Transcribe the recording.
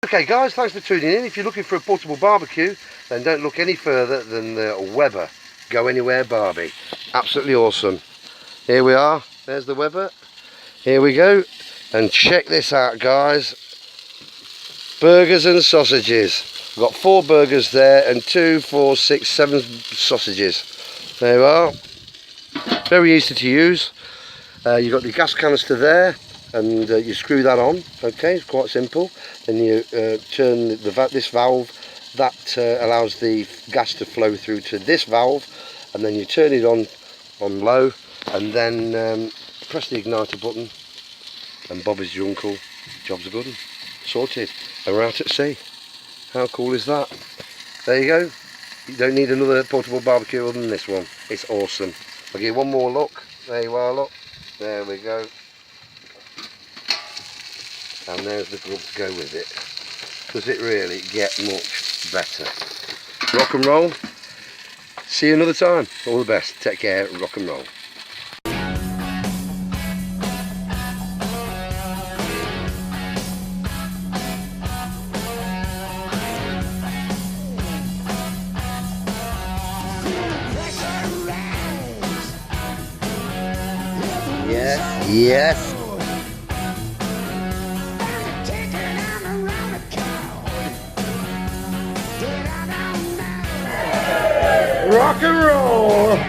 Okay guys, thanks for tuning in. If you're looking for a portable barbecue, then don't look any further than the Weber Go Anywhere Barbie. Absolutely awesome. Here we are, there's the Weber. Here we go, and check this out guys. Burgers and sausages. We've got 4 burgers there and 2, 4, 6, 7 sausages. There we are. Very easy to use. You've got the gas canister there, and you screw that on. Okay, it's quite simple. Then you turn this valve that allows the gas to flow through to this valve, and then you turn it on low, and then press the igniter button, and Bob is your uncle. Job's a good one. Sorted, and we're out at sea. How cool is that? There you go. You don't need another portable barbecue other than this one. It's awesome. I'll give you one more look. There you are, look. There we go. And there's the grub to go with it. Does it really get much better? Rock and roll. See you another time. All the best. Take care. Rock and roll. Yes, yes. Rock and roll.